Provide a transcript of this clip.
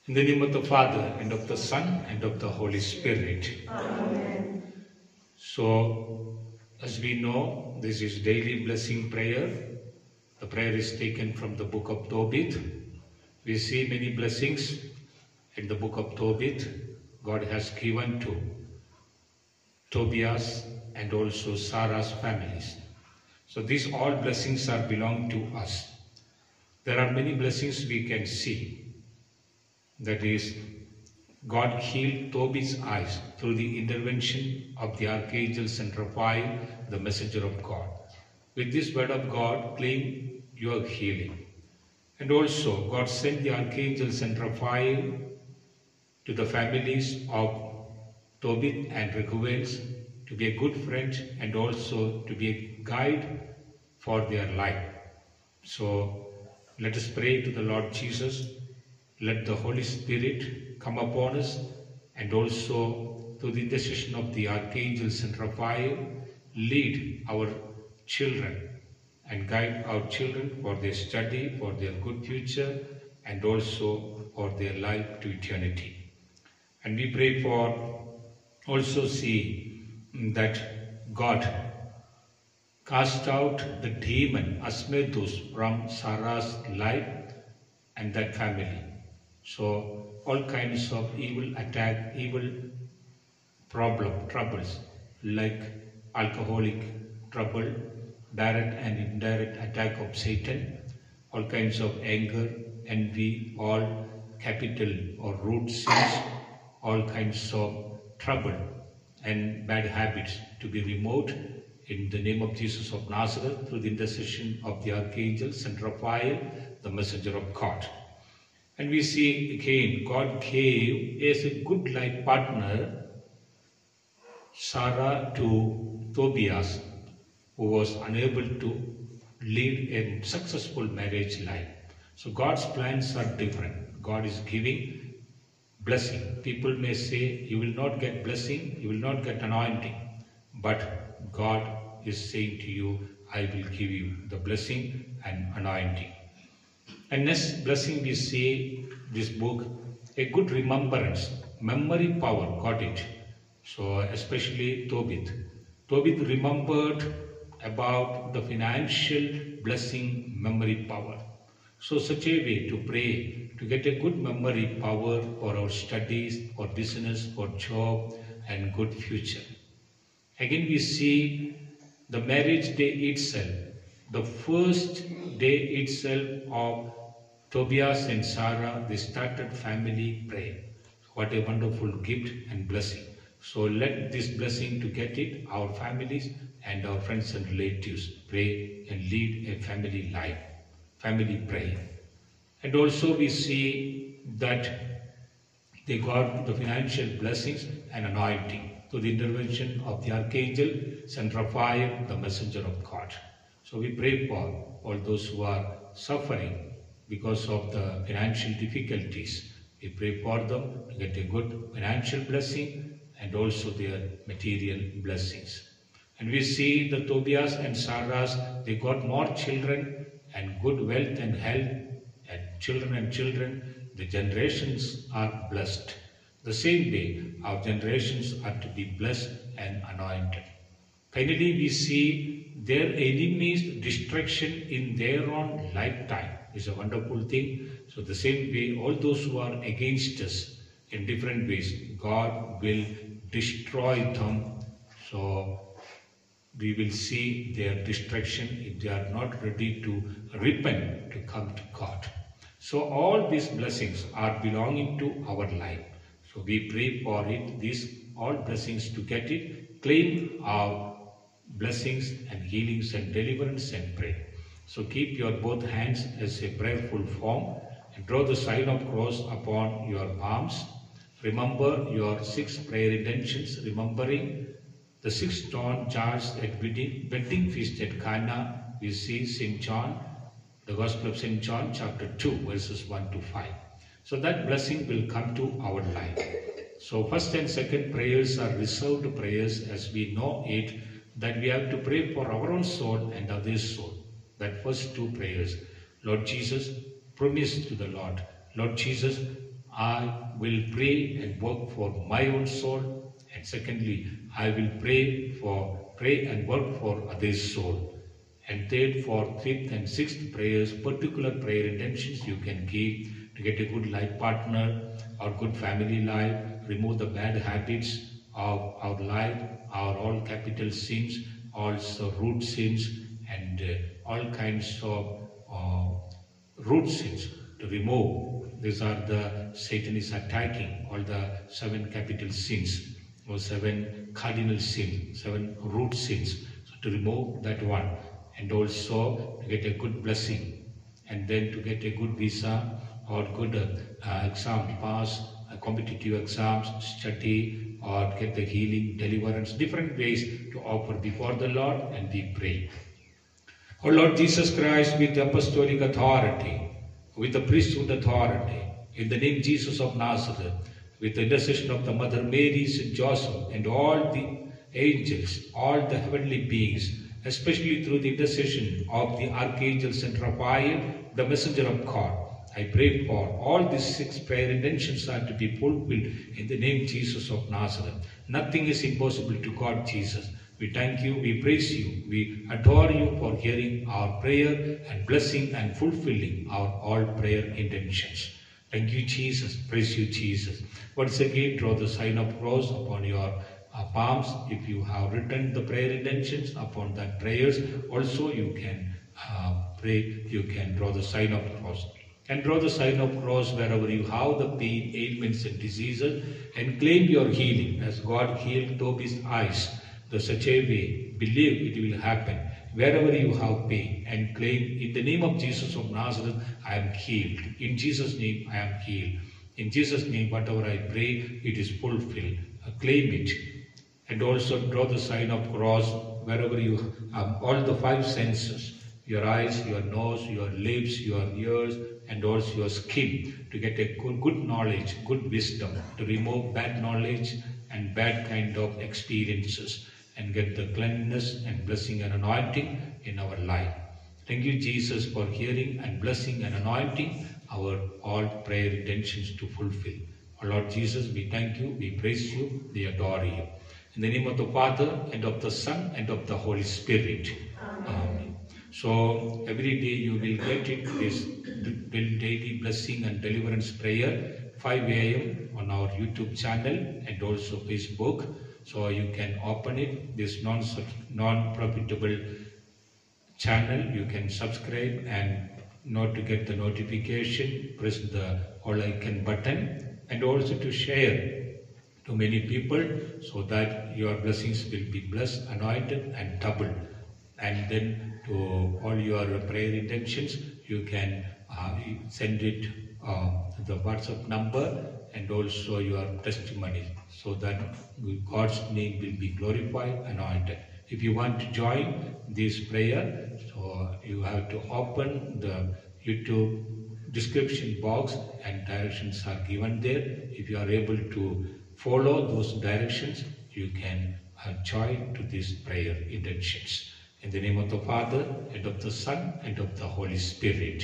In the name of the Father, and of the Son, and of the Holy Spirit. Amen. So, as we know, this is daily blessing prayer. The prayer is taken from the book of Tobit. We see many blessings in the book of Tobit. God has given to Tobias and also Sarah's families. So these all blessings are belong to us. There are many blessings we can see. That is, God healed Tobit's eyes through the intervention of the Archangel Saint Raphael, the messenger of God. With this word of God, claim your healing. And also, God sent the Archangel Saint Raphael to the families of Tobit and Reguels to be a good friend and also to be a guide for their life. So, let us pray to the Lord Jesus. Let the Holy Spirit come upon us, and also through the intercession of the Archangel Saint Raphael, lead our children and guide our children for their study, for their good future, and also for their life to eternity. And we pray for also see that God cast out the demon Asmodeus from Sarah's life and that family. So all kinds of evil attack, evil troubles like alcoholic trouble, direct and indirect attack of Satan, all kinds of anger, envy, all capital or root sins, all kinds of trouble and bad habits to be removed in the name of Jesus of Nazareth through the intercession of the Archangel Saint Raphael, the messenger of God. And we see again, God gave as a good life partner Sarah to Tobias, who was unable to lead a successful marriage life. So God's plans are different. God is giving blessing. People may say, you will not get blessing, you will not get anointing. But God is saying to you, I will give you the blessing and anointing. And next blessing we see this book, a good remembrance, memory power, got it. So especially Tobit. Tobit remembered about the financial blessing, memory power. So such a way to pray, to get a good memory power for our studies, for business, for job and good future. Again we see the marriage day itself, the first day itself of Tobias and Sarah, they started family prayer. What a wonderful gift and blessing. So let this blessing to get it, our families and our friends and relatives pray and lead a family life, family prayer. And also we see that they got the financial blessings and anointing through the intervention of the Archangel Saint Raphael, the messenger of God. So we pray for all those who are suffering because of the financial difficulties. We pray for them to get a good financial blessing and also their material blessings. And we see the Tobias and Sarahs, they got more children and good wealth and health, and children, the generations are blessed. The same way, our generations are to be blessed and anointed. Finally, we see their enemies' destruction in their own lifetime. Is a wonderful thing. So the same way, all those who are against us in different ways, God will destroy them. So we will see their destruction if they are not ready to repent, to come to God. So all these blessings are belonging to our life. So we pray for it, these all blessings to get it, claim our blessings and healings and deliverance and pray. So keep your both hands as a prayerful form and draw the sign of cross upon your palms. Remember your 6 prayer intentions, remembering the 6 stone jars at wedding feast at Cana. We see St. John, the Gospel of St. John chapter 2 verses 1 to 5. So that blessing will come to our life. So first and second prayers are reserved prayers, as we know it, that we have to pray for our own soul and others' soul. That first 2 prayers, Lord Jesus, promise to the Lord, Lord Jesus, I will pray and work for my own soul. And secondly, I will pray and work for others' soul. And third, fourth, fifth, and sixth prayers, particular prayer intentions you can give to get a good life partner or good family life, remove the bad habits of our life, our all capital sins, also root sins, and all kinds of root sins to remove. These are the Satan is attacking all the 7 capital sins or 7 cardinal sins, 7 root sins. So to remove that one, and also to get a good blessing, and then to get a good visa or good exam pass, competitive exams, study, or get the healing, deliverance, different ways to offer before the Lord, and we pray. O Lord Jesus Christ, with the apostolic authority, with the priesthood authority, in the name Jesus of Nazareth, with the intercession of the Mother Mary, St. Joseph, and all the angels, all the heavenly beings, especially through the intercession of the Archangel St. Raphael, the messenger of God, I pray for all these 6 prayer intentions are to be fulfilled in the name Jesus of Nazareth. Nothing is impossible to God Jesus. We thank you, we praise you, we adore you for hearing our prayer and blessing and fulfilling our all prayer intentions. Thank you, Jesus. Praise you, Jesus. Once again, draw the sign of cross upon your palms. If you have written the prayer intentions upon that prayers, also you can pray, you can draw the sign of cross. And draw the sign of cross wherever you have the pain, ailments and diseases, and claim your healing as God healed Toby's eyes. The such a way, believe it will happen. Wherever you have pain, and claim in the name of Jesus of Nazareth, I am healed. In Jesus' name, I am healed. In Jesus' name, whatever I pray, it is fulfilled. Claim it. And also draw the sign of cross wherever you have all the 5 senses, your eyes, your nose, your lips, your ears, and also your skin, to get a good knowledge, good wisdom, to remove bad knowledge and bad kind of experiences, and get the cleanliness and blessing and anointing in our life. Thank you, Jesus, for hearing and blessing and anointing our all prayer intentions to fulfill. Our Lord Jesus, we thank you, we praise you, we adore you. In the name of the Father, and of the Son, and of the Holy Spirit. Amen. So every day you will get it, this daily blessing and deliverance prayer, 5 a.m. on our YouTube channel and also Facebook. So you can open it, this non-profitable channel. You can subscribe, and not to get the notification, press the all icon button, and also to share to many people, so that your blessings will be blessed, anointed, and doubled. And then to all your prayer intentions, you can send it to the WhatsApp number, and also your testimony, so that God's name will be glorified, anointed. If you want to join this prayer, so you have to open the YouTube description box, and directions are given there. If you are able to follow those directions, you can join to these prayer intentions. In the name of the Father, and of the Son, and of the Holy Spirit.